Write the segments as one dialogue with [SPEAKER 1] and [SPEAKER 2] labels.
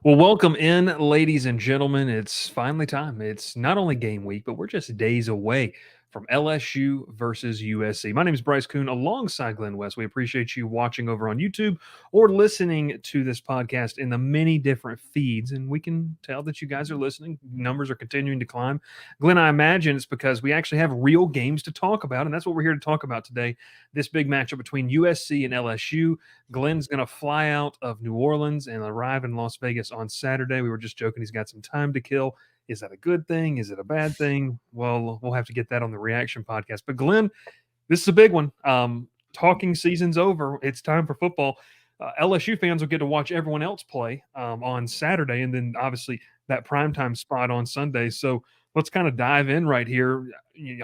[SPEAKER 1] Well, welcome in, ladies and gentlemen. It's finally time. It's not only game week, but we're just days away from LSU versus USC. My name is Bryce Koon alongside Glen West. We appreciate you watching over on YouTube or listening to this podcast in the many different feeds. And we can tell that you guys are listening. Numbers are continuing to climb. Glen, I imagine it's because we actually have real games to talk about. And that's what we're here to talk about today. This big matchup between USC and LSU. Glen's going to fly out of New Orleans and arrive in Las Vegas on Saturday. We were just joking he's got some time to kill. Is that a good thing? Is it a bad thing? Well, we'll have to get that on the reaction podcast. But Glen, this is a big one. Talking season's over. It's time for football. LSU fans will get to watch everyone else play on Saturday, and then obviously that primetime spot on Sunday. So let's kind of dive in right here.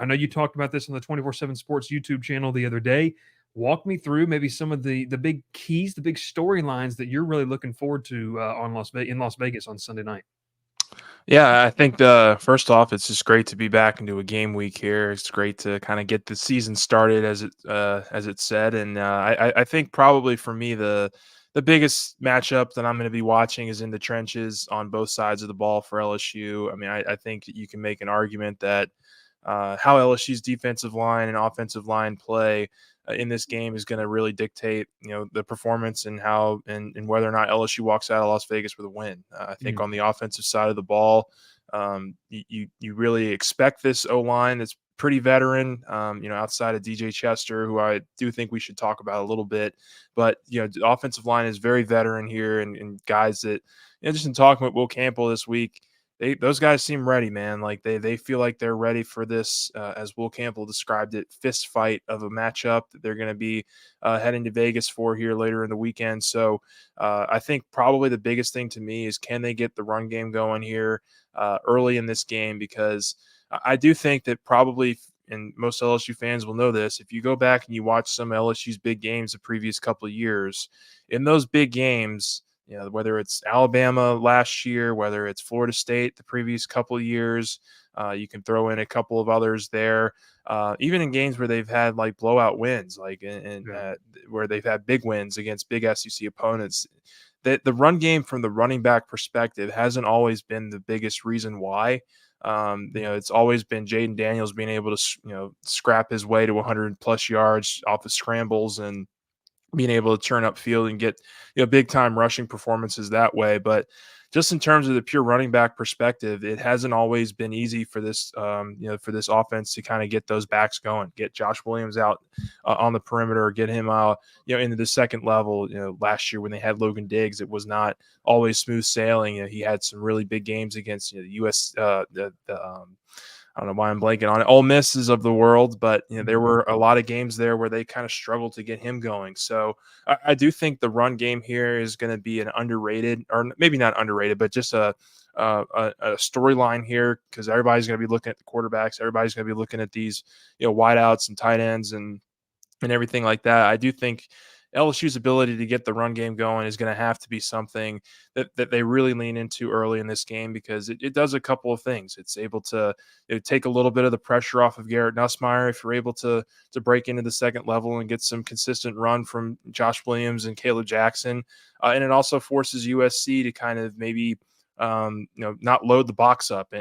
[SPEAKER 1] I know you talked about this on the 24/7 Sports YouTube channel the other day. Walk me through maybe some of the big keys, the big storylines that you're really looking forward to in Las Vegas on Sunday night.
[SPEAKER 2] Yeah, I think the first off, it's just great to be back into a game week here. It's great to kind of get the season started as it said, and I think probably for me the biggest matchup that I'm going to be watching is in the trenches on both sides of the ball for LSU. I mean, I think you can make an argument that how LSU's defensive line and offensive line play in this game is going to really dictate, the performance and how and whether or not LSU walks out of Las Vegas with a win. I think on the offensive side of the ball, you really expect this O line that's pretty veteran, outside of DJ Chester, who I do think we should talk about a little bit. But the offensive line is very veteran here, and guys that just in talking with Will Campbell this week. Those guys seem ready, man. Like they feel like they're ready for this, as Will Campbell described it, fist fight of a matchup that they're going to be heading to Vegas for here later in the weekend. So I think probably the biggest thing to me is can they get the run game going here early in this game, because I do think that probably, and most LSU fans will know this, if you go back and you watch some of LSU's big games the previous couple of years, in those big games, whether it's Alabama last year, whether it's Florida State the previous couple of years, you can throw in a couple of others there. Even in games where they've had like blowout wins, where they've had big wins against big SEC opponents, that the run game from the running back perspective hasn't always been the biggest reason why. It's always been Jaden Daniels being able to, scrap his way to 100 plus yards off of scrambles and being able to turn up field and get big time rushing performances that way. But just in terms of the pure running back perspective, it hasn't always been easy for this for this offense to kind of get those backs going, get Josh Williams out on the perimeter, get him out into the second level. Last year when they had Logan Diggs, it was not always smooth sailing. He had some really big games against the US I don't know why I'm blanking on it, Ole Misses of the world, but there were a lot of games there where they kind of struggled to get him going. So I do think the run game here is going to be an underrated, or maybe not underrated, but just a storyline here, because everybody's going to be looking at the quarterbacks, everybody's going to be looking at these wideouts and tight ends and everything like that. I do think LSU's ability to get the run game going is going to have to be something that they really lean into early in this game, because it does a couple of things. It's able to take a little bit of the pressure off of Garrett Nussmeier if you're able to break into the second level and get some consistent run from Josh Williams and Caleb Jackson. And it also forces USC to kind of maybe not load the box up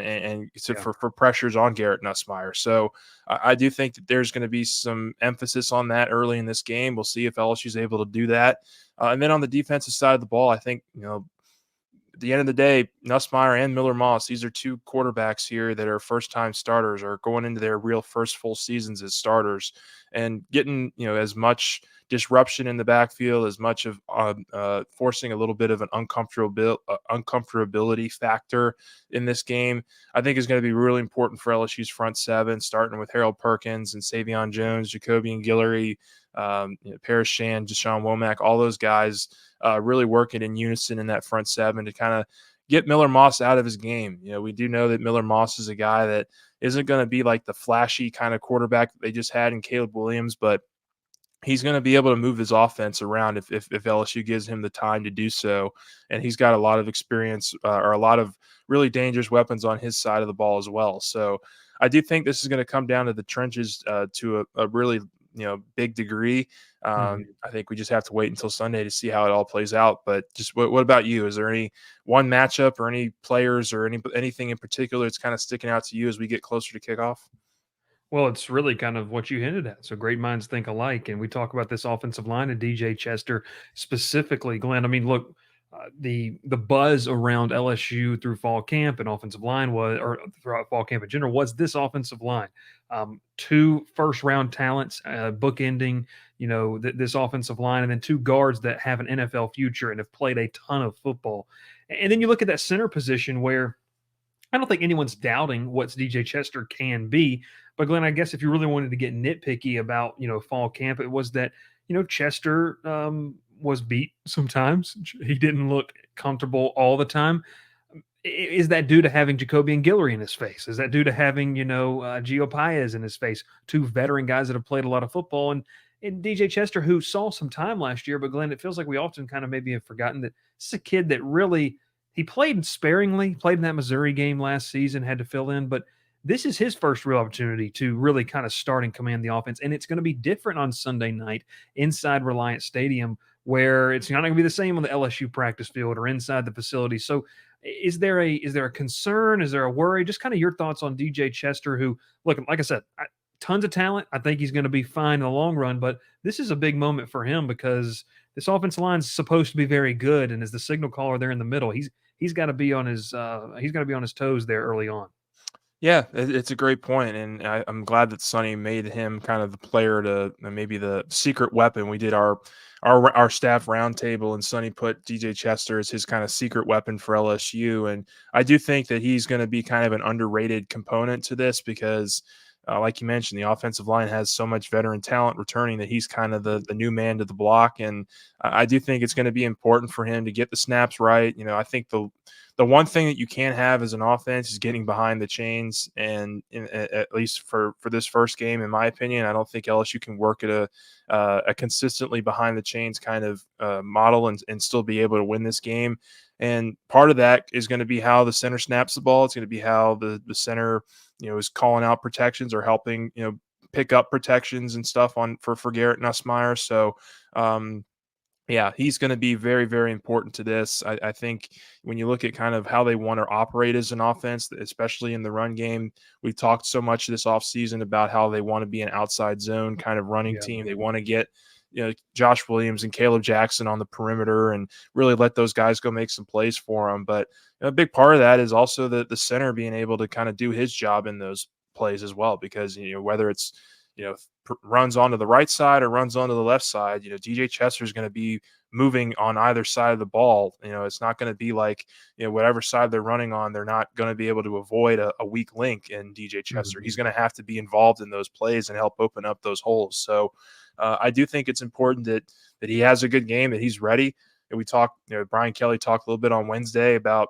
[SPEAKER 2] for pressures on Garrett Nussmeier. So I do think that there's going to be some emphasis on that early in this game. We'll see if LSU is able to do that. And then on the defensive side of the ball, I think, at the end of the day, Nussmeier and Miller Moss, these are two quarterbacks here that are first-time starters, or going into their real first full seasons as starters, and getting as much disruption in the backfield, as much of forcing a little bit of an uncomfortability factor in this game, I think is going to be really important for LSU's front seven, starting with Harold Perkins and Savion Jones, Jacobian Guillory, Paris Shand, Deshaun Womack, all those guys really working in unison in that front seven to kind of get Miller Moss out of his game. We do know that Miller Moss is a guy that isn't going to be like the flashy kind of quarterback that they just had in Caleb Williams, but he's going to be able to move his offense around if LSU gives him the time to do so. And he's got a lot of experience or a lot of really dangerous weapons on his side of the ball as well. So I do think this is going to come down to the trenches to a really big degree.
[SPEAKER 1] Mhm.
[SPEAKER 2] I think we just have to wait until Sunday to see how it all plays out. But just what about you? Is there any one matchup or any players or anything in particular that's kind of sticking out to you as we get closer to kickoff?
[SPEAKER 1] Well, it's really kind of what you hinted at. So great minds think alike, and we talk about this offensive line and DJ Chester specifically. Glenn, I mean, look, the buzz around LSU through fall camp and offensive line was, or throughout fall camp in general, was this offensive line. Two first round talents, bookending, this offensive line, and then two guards that have an NFL future and have played a ton of football. And then you look at that center position where I don't think anyone's doubting what DJ Chester can be. But Glenn, I guess if you really wanted to get nitpicky about fall camp, it was that Chester was beat sometimes. He didn't look comfortable all the time. Is that due to having Jacoby and Guillory in his face? Is that due to having Gio Paez in his face? Two veteran guys that have played a lot of football, and DJ Chester, who saw some time last year. But Glenn, it feels like we often kind of maybe have forgotten that this is a kid that really he played sparingly, played in that Missouri game last season, had to fill in, but this is his first real opportunity to really kind of start and command the offense. And it's going to be different on Sunday night inside Reliant Stadium, where it's not going to be the same on the LSU practice field or inside the facility. So is there a concern? Is there a worry? Just kind of your thoughts on DJ Chester, who, look, like I said, tons of talent. I think he's going to be fine in the long run, but this is a big moment for him because this offensive line is supposed to be very good, and as the signal caller there in the middle, he's got to be on his toes there early on.
[SPEAKER 2] Yeah, it's a great point, and I'm glad that Sonny made him kind of the player to maybe the secret weapon. We did our staff roundtable, and Sonny put DJ Chester as his kind of secret weapon for LSU, and I do think that he's going to be kind of an underrated component to this because, like you mentioned, the offensive line has so much veteran talent returning that he's kind of the new man to the block, and I do think it's going to be important for him to get the snaps right. I think the one thing that you can't have as an offense is getting behind the chains. And at least for this first game, in my opinion, I don't think LSU can work at a consistently behind the chains kind of model and still be able to win this game. And part of that is going to be how the center snaps the ball. It's going to be how the center, is calling out protections or helping, pick up protections and stuff for Garrett Nussmeier. So, yeah, he's going to be very, very important to this. I think when you look at kind of how they want to operate as an offense, especially in the run game, we've talked so much this offseason about how they want to be an outside zone kind of running
[SPEAKER 1] Yeah.
[SPEAKER 2] team. They want to get Josh Williams and Caleb Jackson on the perimeter and really let those guys go make some plays for them. But a big part of that is also the center being able to kind of do his job in those plays as well, because whether it's runs onto the right side or runs onto the left side, DJ Chester is going to be moving on either side of the ball. It's not going to be like, whatever side they're running on, they're not going to be able to avoid a weak link in DJ Chester. He's
[SPEAKER 1] Mhm.
[SPEAKER 2] going to have to be involved in those plays and help open up those holes. So I do think it's important that he has a good game, that he's ready. And we talked, Brian Kelly talked a little bit on Wednesday about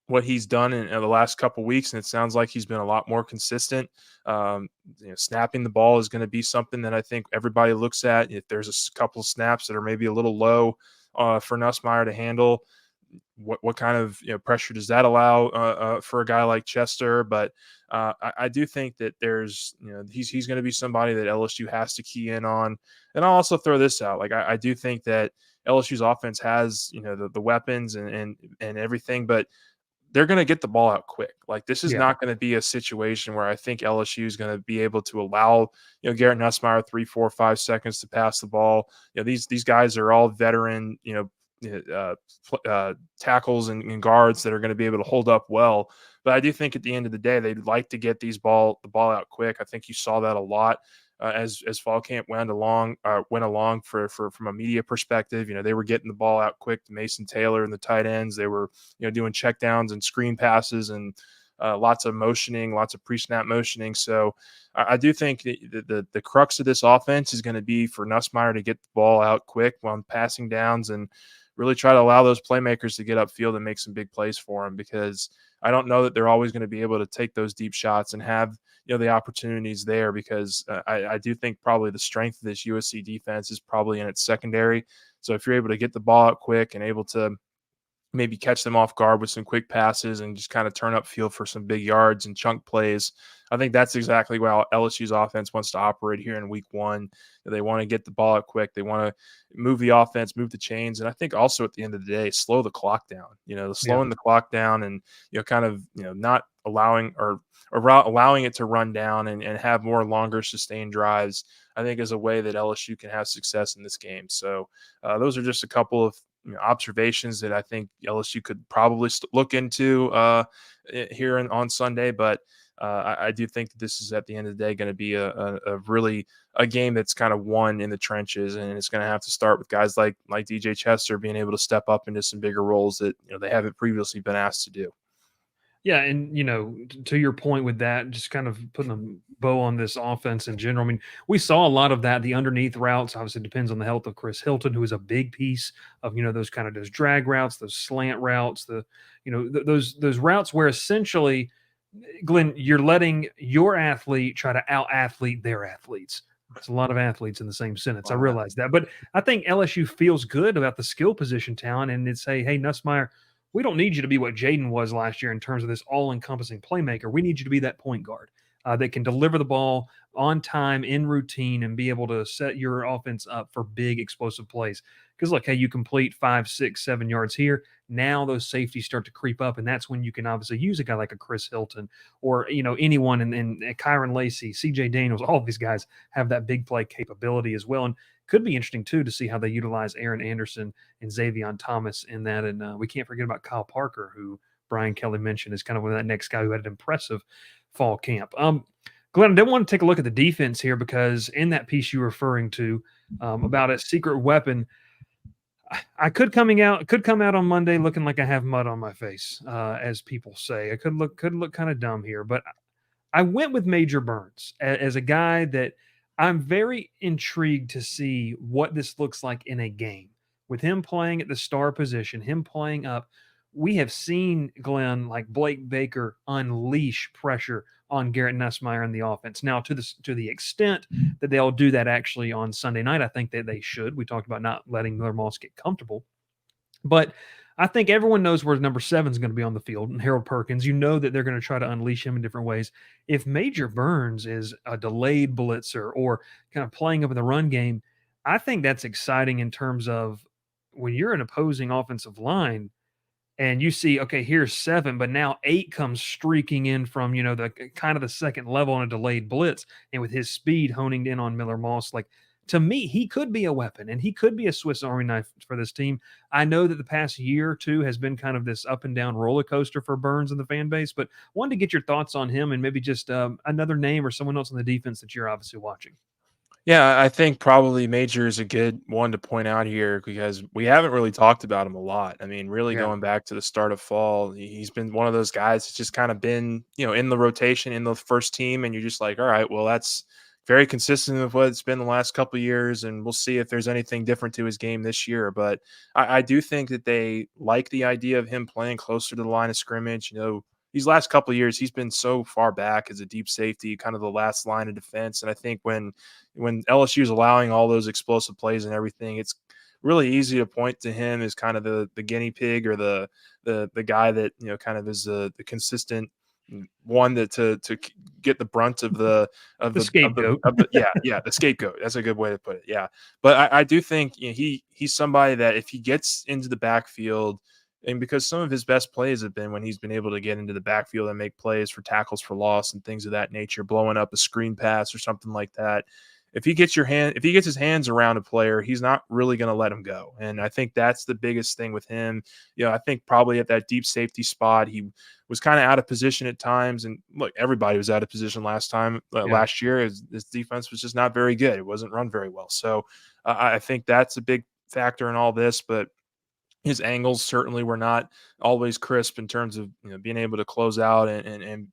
[SPEAKER 2] what he's done in the last couple weeks, and it sounds like he's been a lot more consistent. Snapping the ball is going to be something that I think everybody looks at. If there's a couple of snaps that are maybe a little low for Nussmeier to handle, what kind of pressure does that allow for a guy like Chester? But I do think that there's he's going to be somebody that LSU has to key in on. And I'll also throw this out: like I do think that LSU's offense has the weapons and everything, but they're going to get the ball out quick. Like this is
[SPEAKER 1] Yeah.
[SPEAKER 2] not going to be a situation where I think LSU is going to be able to allow Garrett Nussmeier 3, 4, 5 seconds to pass the ball. These guys are all veteran tackles and guards that are going to be able to hold up well. But I do think at the end of the day, they'd like to get the ball out quick. I think you saw that a lot as fall camp went along for from a media perspective. They were getting the ball out quick to Mason Taylor and the tight ends. They were doing checkdowns and screen passes and lots of motioning, lots of pre-snap motioning. So I do think the crux of this offense is going to be for Nussmeier to get the ball out quick on passing downs and really try to allow those playmakers to get upfield and make some big plays for him, because I don't know that they're always going to be able to take those deep shots and have the opportunities there, because I do think probably the strength of this USC defense is probably in its secondary. So if you're able to get the ball out quick and able to maybe catch them off guard with some quick passes and just kind of turn up field for some big yards and chunk plays. I think that's exactly how LSU's offense wants to operate here in week one. They want to get the ball out quick. They want to move the offense, move the chains. And I think also at the end of the day, slow the clock down,
[SPEAKER 1] Yeah.
[SPEAKER 2] slowing the clock down and, kind of, not allowing or allowing it to run down and have more longer sustained drives, I think is a way that LSU can have success in this game. So those are just a couple of observations that I think LSU could probably look into here on Sunday. But I do think that this is at the end of the day going to be a really a game that's kind of won in the trenches, and it's going to have to start with guys like DJ Chester being able to step up into some bigger roles that they haven't previously been asked to do.
[SPEAKER 1] Yeah, and to your point with that, just kind of putting a bow on this offense in general. I mean, we saw a lot of that. The underneath routes obviously depends on the health of Chris Hilton, who is a big piece of those drag routes, those slant routes, those routes where essentially, Glenn, you're letting your athlete try to out athlete their athletes. It's a lot of athletes in the same sentence. I
[SPEAKER 2] Wow.
[SPEAKER 1] realize that, but I think LSU feels good about the skill position talent, and it's hey Nussmeier, we don't need you to be what Jaden was last year in terms of this all-encompassing playmaker. We need you to be that point guard that can deliver the ball on time, in routine, and be able to set your offense up for big explosive plays. Because look, hey, you complete 5, 6, 7 yards here. Now those safeties start to creep up, and that's when you can obviously use a guy like a Chris Hilton or anyone in Kyron Lacey, C.J. Daniels. All of these guys have that big play capability as well, and could be interesting too to see how they utilize Aaron Anderson and Xavier Thomas in that. And we can't forget about Kyle Parker, who Brian Kelly mentioned is kind of one of that next guy who had an impressive fall camp. Glenn, I did want to take a look at the defense here because in that piece you were referring to about a secret weapon, I could come out on Monday looking like I have mud on my face, as people say. I could look kind of dumb here, but I went with Major Burns as a guy that I'm very intrigued to see what this looks like in a game. With him playing at the star position, him playing up, we have seen Glenn like Blake Baker unleash pressure on Garrett Nussmeier in the offense. Now, to the extent that they'll do that actually on Sunday night, I think that they should. We talked about not letting Miller Moss get comfortable, but I think everyone knows where number 7 is going to be on the field, and Harold Perkins. You know that they're going to try to unleash him in different ways. If Major Burns is a delayed blitzer or kind of playing up in the run game, I think that's exciting in terms of when you're an opposing offensive line and you see, okay, here's 7, but now 8 comes streaking in from, the kind of the second level on a delayed blitz. And with his speed honing in on Miller Moss, like to me, he could be a weapon and he could be a Swiss Army knife for this team. I know that the past year or two has been kind of this up and down roller coaster for Burns and the fan base, but wanted to get your thoughts on him and maybe just another name or someone else on the defense that you're obviously watching.
[SPEAKER 2] Yeah, I think probably Major is a good one to point out here because we haven't really talked about him a lot. I mean, really
[SPEAKER 1] Yeah.
[SPEAKER 2] going back to the start of fall, he's been one of those guys that's just kind of been, in the rotation in the first team, and you're just like, all right, well, that's very consistent with what it's been the last couple of years, and we'll see if there's anything different to his game this year. But I do think that they like the idea of him playing closer to the line of scrimmage. These last couple of years, he's been so far back as a deep safety, kind of the last line of defense. And I think when LSU is allowing all those explosive plays and everything, it's really easy to point to him as kind of the guinea pig or the guy that kind of is the consistent one that to get the brunt of the
[SPEAKER 1] The scapegoat.
[SPEAKER 2] the scapegoat. That's a good way to put it. Yeah, but I do think he's somebody that if he gets into the backfield. And because some of his best plays have been when he's been able to get into the backfield and make plays for tackles for loss and things of that nature, blowing up a screen pass or something like that. If he gets his hands around a player, he's not really going to let him go. And I think that's the biggest thing with him. I think probably at that deep safety spot, he was kind of out of position at times. And look, everybody was out of position last
[SPEAKER 1] Yeah.
[SPEAKER 2] year. His defense was just not very good. It wasn't run very well. So I think that's a big factor in all this. But his angles certainly were not always crisp in terms of being able to close out and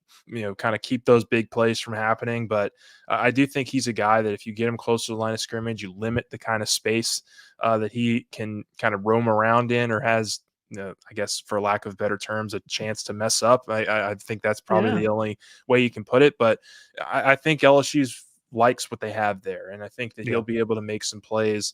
[SPEAKER 2] kind of keep those big plays from happening. But I do think he's a guy that if you get him close to the line of scrimmage, you limit the kind of space that he can kind of roam around in or has. I guess for lack of better terms, a chance to mess up. I think that's probably
[SPEAKER 1] Yeah.
[SPEAKER 2] the only way you can put it. But I think LSU's likes what they have there, and I think that he'll
[SPEAKER 1] Yeah.
[SPEAKER 2] be able to make some plays,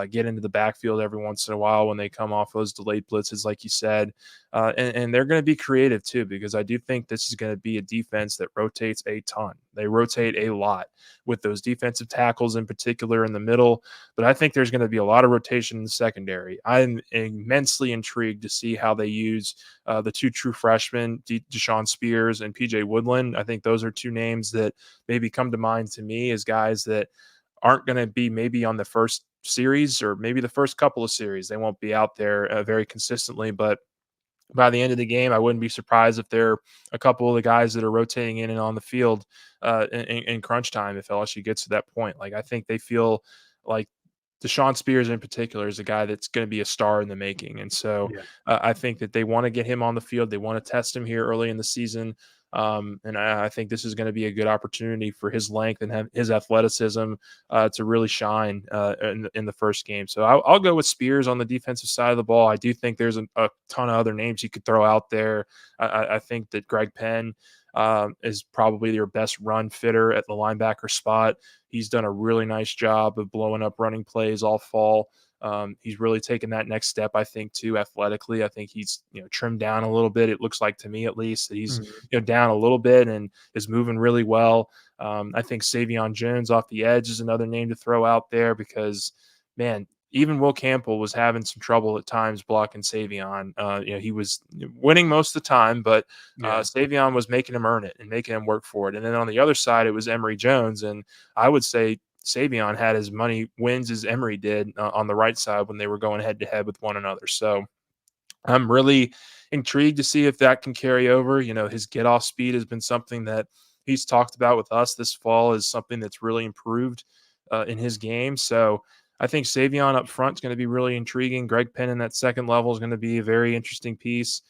[SPEAKER 2] get into the backfield every once in a while when they come off those delayed blitzes, like you said, and they're going to be creative too, because I do think this is going to be a defense that rotates a ton. They rotate a lot with those defensive tackles in particular in the middle, but I think there's going to be a lot of rotation in the secondary. I'm immensely intrigued to see how they use the two true freshmen, Deshaun Spears and PJ Woodland. I think those are two names that maybe come to mind to me as guys that aren't going to be maybe on the first series or maybe the first couple of series. They won't be out there very consistently, but by the end of the game, I wouldn't be surprised if they're a couple of the guys that are rotating in and on the field in crunch time if LSU gets to that point. Like, I think they feel like Deshaun Spears in particular is a guy that's going to be a star in the making. And so
[SPEAKER 1] Yeah.
[SPEAKER 2] I think that they want to get him on the field. They want to test him here early in the season. And I think this is going to be a good opportunity for his length and his athleticism to really shine in the first game. So I'll go with Spears on the defensive side of the ball. I do think there's a ton of other names you could throw out there. I think that Greg Penn is probably your best run fitter at the linebacker spot. He's done a really nice job of blowing up running plays all fall. He's really taken that next step, I think, too, athletically. I think he's trimmed down a little bit. It looks like to me, at least, that he's
[SPEAKER 1] Mhm.
[SPEAKER 2] down a little bit and is moving really well. I think Savion Jones off the edge is another name to throw out there because, man, even Will Campbell was having some trouble at times blocking Savion. He was winning most of the time, but
[SPEAKER 1] Yeah.
[SPEAKER 2] Savion was making him earn it and making him work for it. And then on the other side, it was Emory Jones, and I would say Savion had as many wins as Emory did on the right side when they were going head to head with one another. So I'm really intrigued to see if that can carry over. His get off speed has been something that he's talked about with us this fall as something that's really improved in his game. So I think Savion up front is going to be really intriguing. Greg Penn in that second level is going to be a very interesting piece.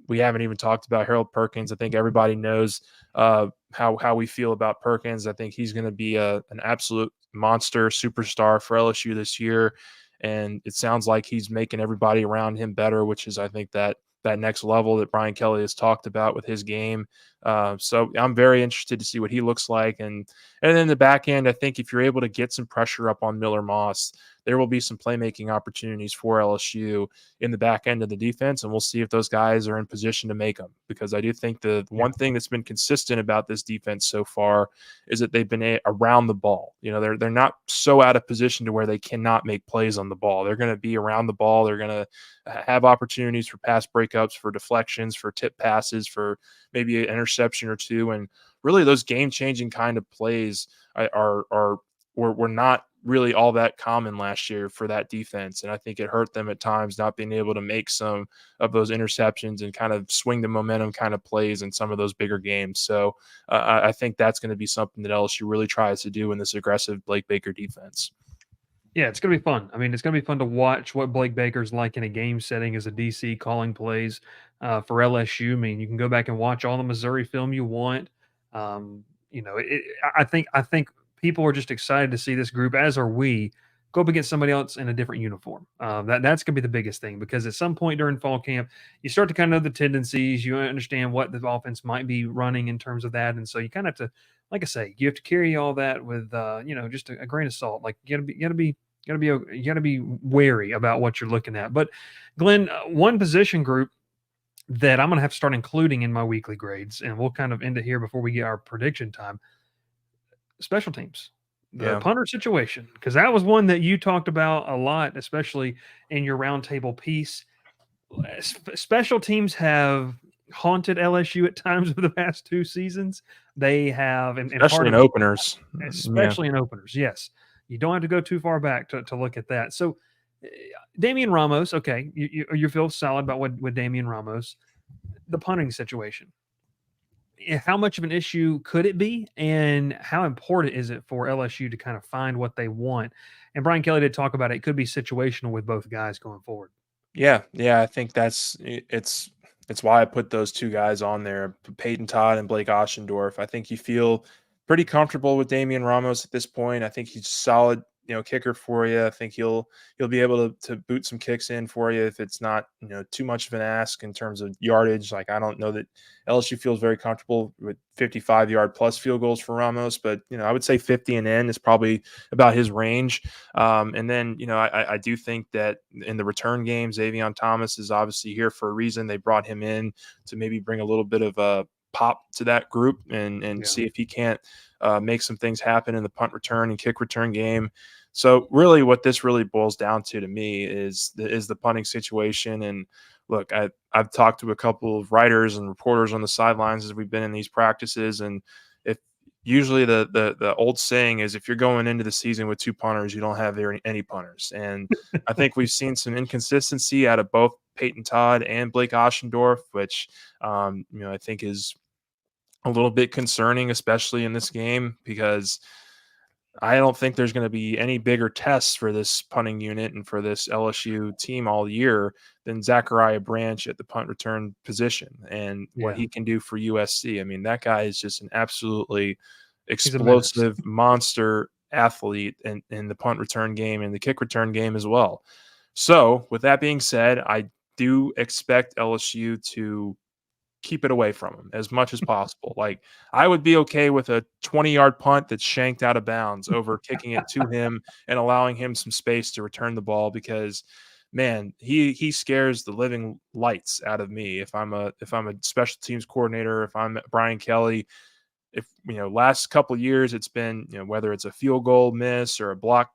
[SPEAKER 2] We haven't even talked about Harold Perkins. I think everybody knows how we feel about Perkins. I think he's going to be an absolute monster superstar for LSU this year, and it sounds like he's making everybody around him better, which is, I think, that next level that Brian Kelly has talked about with his game. So I'm very interested to see what he looks like, and then the back end, I think if you're able to get some pressure up on Miller Moss, there will be some playmaking opportunities for LSU in the back end of the defense, and we'll see if those guys are in position to make them. Because I do think the
[SPEAKER 1] Yeah.
[SPEAKER 2] one thing that's been consistent about this defense so far is that they've been around the ball. They're not so out of position to where they cannot make plays on the ball. They're going to be around the ball. They're going to have opportunities for pass breakups, for deflections, for tip passes, for maybe an interception or two, and really those game-changing kind of plays were not really all that common last year for that defense. And I think it hurt them at times not being able to make some of those interceptions and kind of swing the momentum kind of plays in some of those bigger games. So I think that's going to be something that LSU really tries to do in this aggressive Blake Baker defense.
[SPEAKER 1] Yeah, it's gonna be fun. I mean, it's gonna be fun to watch what Blake Baker's like in a game setting as a DC calling plays for LSU. I mean, you can go back and watch all the Missouri film you want. I think people are just excited to see this group, as are we, go up against somebody else in a different uniform. That's gonna be the biggest thing because at some point during fall camp, you start to kind of know the tendencies. You understand what the offense might be running in terms of that, and so you kind of have to, like I say, you have to carry all that with just a grain of salt. Like you got to be wary about what you're looking at. But Glenn, one position group that I'm going to have to start including in my weekly grades, and we'll kind of end it here before we get our prediction time. Special teams, the
[SPEAKER 2] Yeah.
[SPEAKER 1] punter situation, because that was one that you talked about a lot, especially in your roundtable piece. Special teams have haunted LSU at times over the past 2 seasons. They have, and part
[SPEAKER 2] Especially in
[SPEAKER 1] of
[SPEAKER 2] openers. Yeah.
[SPEAKER 1] especially in openers. Yes, you don't have to go too far back to look at that. So, Damian Ramos, okay, you feel solid about what with Damian Ramos, the punting situation. How much of an issue could it be, and how important is it for LSU to kind of find what they want? And Brian Kelly did talk about it. It could be situational with both guys going forward.
[SPEAKER 2] Yeah, yeah, I think it's why I put those two guys on there, Peyton Todd and Blake Oschendorf. I think you feel pretty comfortable with Damian Ramos at this point. I think he's solid. kicker for you. I think he'll be able to boot some kicks in for you if it's not too much of an ask in terms of yardage. Like, I don't know that LSU feels very comfortable with 55-yard plus field goals for Ramos, but I would say 50 and in is probably about his range. And then I do think that in the return game, Xavier Thomas is obviously here for a reason. They brought him in to maybe bring a little bit of a pop to that group and
[SPEAKER 1] Yeah.
[SPEAKER 2] see if he can't make some things happen in the punt return and kick return game. So really what this really boils down to me is the punting situation. And look, I've talked to a couple of writers and reporters on the sidelines as we've been in these practices, and if usually the old saying is, if you're going into the season with two punters, you don't have any punters. And I think we've seen some inconsistency out of both Peyton Todd and Blake Oschendorf, which I think is a little bit concerning, especially in this game, because I don't think there's going to be any bigger tests for this punting unit and for this LSU team all year than Zachariah Branch at the punt return position and what
[SPEAKER 1] Yeah.
[SPEAKER 2] he can do for USC. I mean, that guy is just an absolutely
[SPEAKER 1] He's a menace.
[SPEAKER 2] explosive monster athlete in the punt return game and the kick return game as well. So, with that being said, I do expect LSU to keep it away from him as much as possible. Like, I would be okay with a 20-yard punt that's shanked out of bounds over kicking it to him and allowing him some space to return the ball, because man, he scares the living lights out of me if I'm a special teams coordinator, if I'm Brian Kelly. If last couple of years it's been, whether it's a field goal miss or a block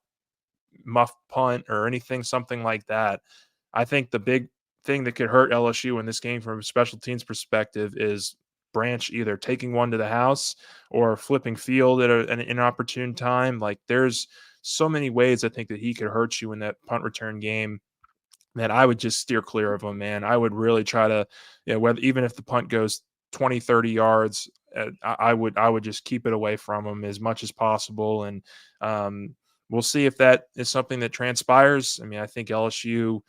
[SPEAKER 2] muff punt or anything, something like that. I think the big thing that could hurt LSU in this game from a special teams perspective is Branch either taking one to the house or flipping field at an inopportune time. Like, there's so many ways I think that he could hurt you in that punt return game that I would just steer clear of him, man. I would really try to, whether even if the punt goes 20, 30 yards, I would just keep it away from him as much as possible. And we'll see if that is something that transpires. I mean, I think LSU,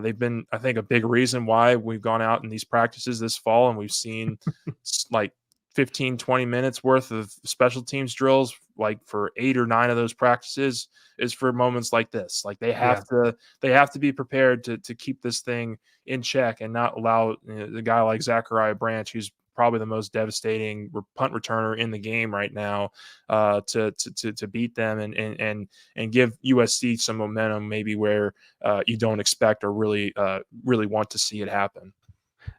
[SPEAKER 2] they've been, I think, a big reason why we've gone out in these practices this fall and we've seen like 15, 20 minutes worth of special teams drills, like for 8 or 9 of those practices, is for moments like this. Like, they
[SPEAKER 1] Yeah.
[SPEAKER 2] have to be prepared to keep this thing in check and not allow the guy like Zachariah Branch, who's probably the most devastating punt returner in the game right now, to beat them and give USC some momentum, maybe where you don't expect or really want to see it happen.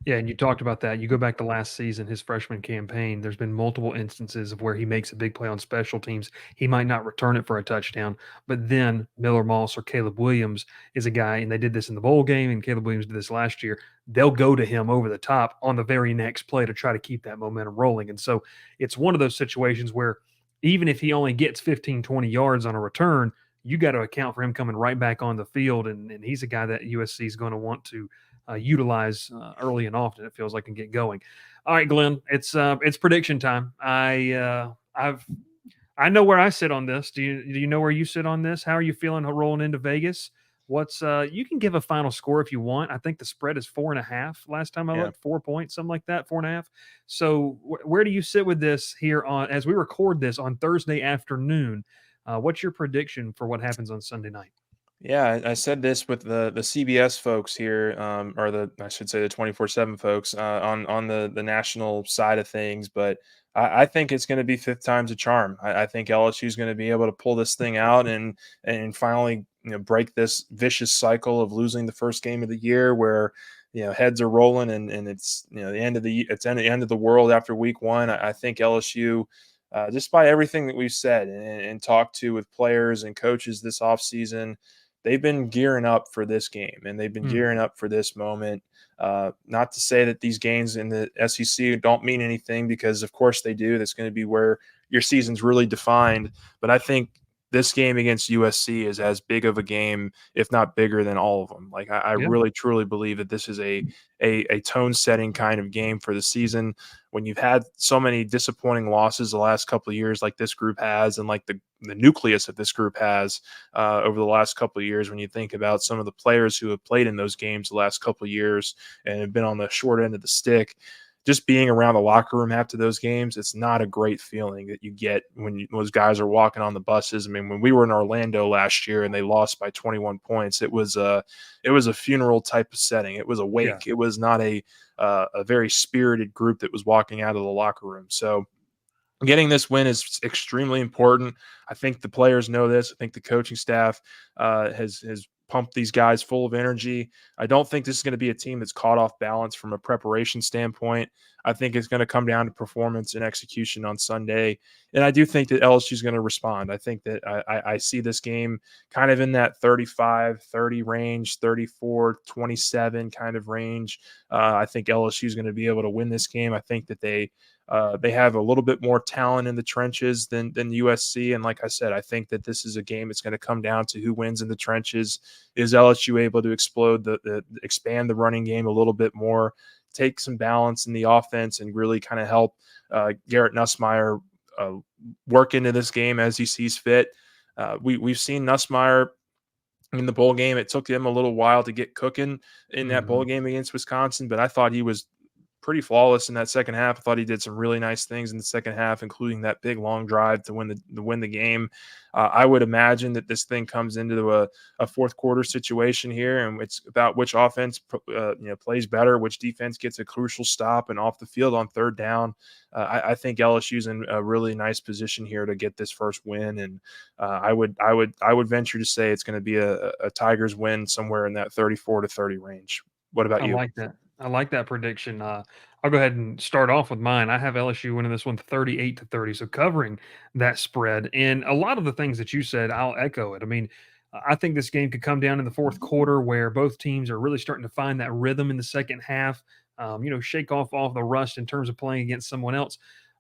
[SPEAKER 1] Yeah, and you talked about that. You go back to last season, his freshman campaign, there's been multiple instances of where he makes a big play on special teams. He might not return it for a touchdown, but then Miller Moss or Caleb Williams is a guy, and they did this in the bowl game, and Caleb Williams did this last year. They'll go to him over the top on the very next play to try to keep that momentum rolling. And so it's one of those situations where even if he only gets 15, 20 yards on a return, you got to account for him coming right back on the field. And he's a guy that USC is going to want to utilize early and often. It feels like, and get going. All right, Glenn, it's prediction time. I know where I sit on this. Do you know where you sit on this? How are you feeling rolling into Vegas? What's you can give a final score if you want. I think the spread is 4.5. Last time I
[SPEAKER 2] Yeah.
[SPEAKER 1] looked, 4 points, something like that, 4.5. So where do you sit with this here on as we record this on Thursday afternoon? What's your prediction for what happens on Sunday night?
[SPEAKER 2] Yeah, I said this with the CBS folks here, or I should say the 24/7 folks on the national side of things, but I think it's going to be fifth time's a charm. I think LSU is going to be able to pull this thing out and finally break this vicious cycle of losing the first game of the year, where heads are rolling and it's the end of the end of the world after week one. I think LSU. Just by everything that we've said and talked to with players and coaches this offseason, they've been gearing up for this game and they've been
[SPEAKER 1] Hmm.
[SPEAKER 2] gearing up for this moment. Not to say that these games in the SEC don't mean anything, because of course they do. That's going to be where your season's really defined. But I think this game against USC is as big of a game, if not bigger than all of them. Like, I
[SPEAKER 1] Yeah.
[SPEAKER 2] really truly believe that this is a tone setting kind of game for the season. When you've had so many disappointing losses the last couple of years, like this group has, and like the nucleus of this group has over the last couple of years, when you think about some of the players who have played in those games the last couple of years and have been on the short end of the stick, just being around the locker room after those games, it's not a great feeling that you get when those guys are walking on the buses. I mean, when we were in Orlando last year and they lost by 21 points, it was a funeral type of setting. It was a
[SPEAKER 1] Yeah.
[SPEAKER 2] wake. It was not a very spirited group that was walking out of the locker room. So getting this win is extremely important. I think the players know this. I think the coaching staff has pumped these guys full of energy. I don't think this is going to be a team that's caught off balance from a preparation standpoint. I think it's going to come down to performance and execution on Sunday. And I do think that LSU is going to respond. I think that I see this game kind of in that 35-30 range, 34-27 kind of range. I think LSU is going to be able to win this game. I think that they have a little bit more talent in the trenches than USC. And like I said, I think that this is a game that's going to come down to who wins in the trenches. Is LSU able to expand the running game a little bit more, take some balance in the offense, and really kind of help Garrett Nussmeier work into this game as he sees fit? We've seen Nussmeier in the bowl game. It took him a little while to get cooking in that bowl game against Wisconsin, but I thought he was pretty flawless in that second half. I thought he did some really nice things in the second half, including that big long drive to win the game. I would imagine that this thing comes into a fourth quarter situation here, and it's about which offense plays better, which defense gets a crucial stop and off the field on third down. I think LSU's in a really nice position here to get this first win, and I would venture to say it's going to be a Tigers win somewhere in that 34-30 range. What about
[SPEAKER 1] I
[SPEAKER 2] you?
[SPEAKER 1] like that. I like that prediction. I'll go ahead and start off with mine. I have LSU winning this one 38-30, so covering that spread. And a lot of the things that you said, I'll echo it. I mean, I think this game could come down in the fourth quarter where both teams are really starting to find that rhythm in the second half, shake off the rust in terms of playing against someone else.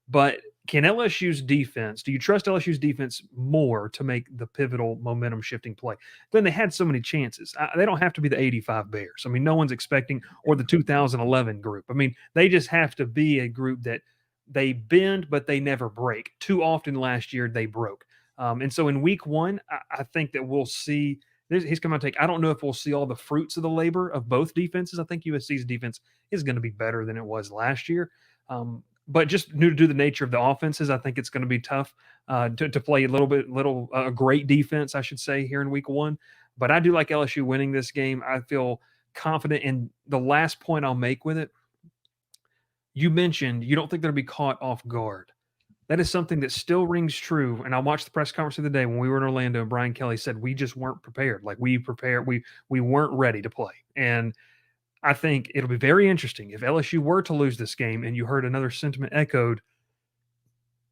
[SPEAKER 1] But can LSU's defense, do you trust LSU's defense more to make the pivotal momentum shifting play? Then they had so many chances. They don't have to be the 85 Bears. I mean, no one's expecting, or the 2011 group. I mean, they just have to be a group that they bend, but they never break. Too often last year, they broke. And so in week one, I think that we'll see. He's coming to take. I don't know if we'll see all the fruits of the labor of both defenses. I think USC's defense is going to be better than it was last year. But just due to the nature of the offenses, I think it's going to be tough to play great defense, I should say, here in week one. But I do like LSU winning this game. I feel confident. And the last point I'll make with it, you mentioned you don't think they'll be caught off guard. That is something that still rings true. And I watched the press conference of the day when we were in Orlando, and Brian Kelly said we just weren't prepared. Like we weren't ready to play. And I think it'll be very interesting if LSU were to lose this game and you heard another sentiment echoed.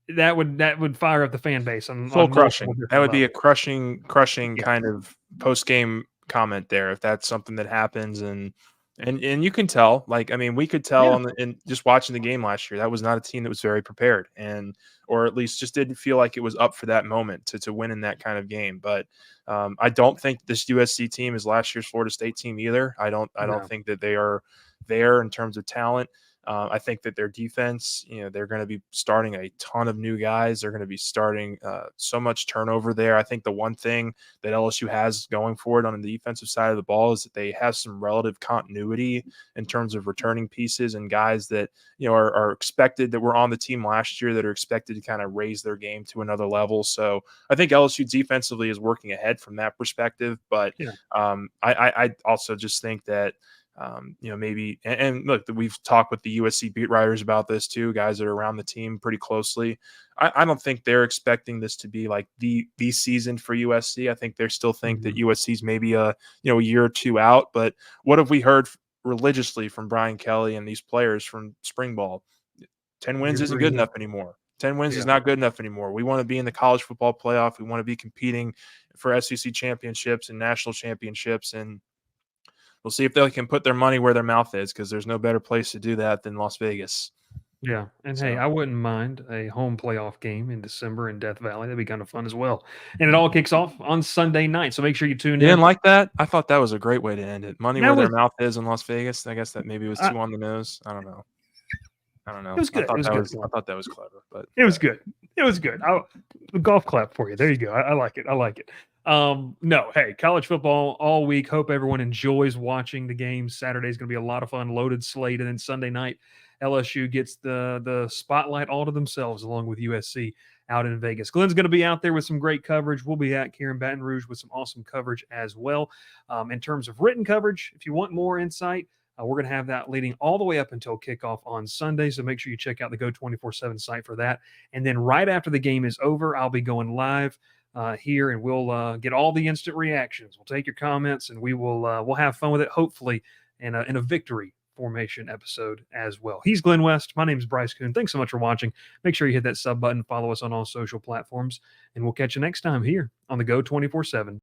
[SPEAKER 1] That would fire up the fan base on
[SPEAKER 2] Full
[SPEAKER 1] multiple
[SPEAKER 2] crushing. That
[SPEAKER 1] different
[SPEAKER 2] would be a
[SPEAKER 1] levels.
[SPEAKER 2] crushing
[SPEAKER 1] Yeah,
[SPEAKER 2] kind of post game comment there if that's something that happens. And you can tell, like, I mean, we could tell
[SPEAKER 1] yeah,
[SPEAKER 2] in just watching the game last year, that was not a team that was very prepared, and or at least just didn't feel like it was up for that moment to win in that kind of game. But I don't think this USC team is last year's Florida State team either. I don't
[SPEAKER 1] no,
[SPEAKER 2] think that they are there in terms of talent. I think that their defense, they're going to be starting a ton of new guys. They're going to be starting so much turnover there. I think the one thing that LSU has going for it on the defensive side of the ball is that they have some relative continuity in terms of returning pieces and guys that are expected, that were on the team last year, that are expected to kind of raise their game to another level. So I think LSU defensively is working ahead from that perspective. But
[SPEAKER 1] yeah,
[SPEAKER 2] I also just think that maybe, and look, we've talked with the USC beat writers about this too, guys that are around the team pretty closely. I don't think they're expecting this to be like the season for USC. I think they still think that USC's maybe a year or two out. But what have we heard religiously from Brian Kelly and these players from spring ball? 10 wins
[SPEAKER 1] you're
[SPEAKER 2] isn't good
[SPEAKER 1] bringing,
[SPEAKER 2] enough anymore. 10 wins is
[SPEAKER 1] yeah,
[SPEAKER 2] not good enough anymore. We want to be in the college football playoff. We want to be competing for SEC championships and national championships. And we'll see if they can put their money where their mouth is, because there's no better place to do that than Las Vegas.
[SPEAKER 1] yeah. And hey,
[SPEAKER 2] So
[SPEAKER 1] I wouldn't mind a home playoff game in December in Death Valley. That'd be kind of fun as well. And it all kicks off on Sunday night, so make sure you tune
[SPEAKER 2] you
[SPEAKER 1] in.
[SPEAKER 2] didn't like that? I thought that was a great way to end it. Money
[SPEAKER 1] That
[SPEAKER 2] where
[SPEAKER 1] was
[SPEAKER 2] their mouth is in Las Vegas. I guess that maybe was
[SPEAKER 1] I,
[SPEAKER 2] too on the nose. I don't know. I don't
[SPEAKER 1] it
[SPEAKER 2] know.
[SPEAKER 1] was good. It was good.
[SPEAKER 2] I thought that was clever, but
[SPEAKER 1] It was good. It was good. A golf clap for you. There you go. I like it. I like it. No, hey, college football all week. Hope everyone enjoys watching the games. Saturday is going to be a lot of fun, loaded slate, and then Sunday night LSU gets the spotlight all to themselves along with USC out in Vegas. Glen's going to be out there with some great coverage. We'll be out here in Baton Rouge with some awesome coverage as well. In terms of written coverage, if you want more insight, we're going to have that leading all the way up until kickoff on Sunday. So make sure you check out the Go 24/7 site for that. And then right after the game is over, I'll be going live here, and we'll get all the instant reactions. We'll take your comments, and we'll have fun with it. Hopefully, in a victory formation episode as well. He's Glen West. My name is Bryce Koon. Thanks so much for watching. Make sure you hit that sub button, follow us on all social platforms, and we'll catch you next time here on the Go 24/7.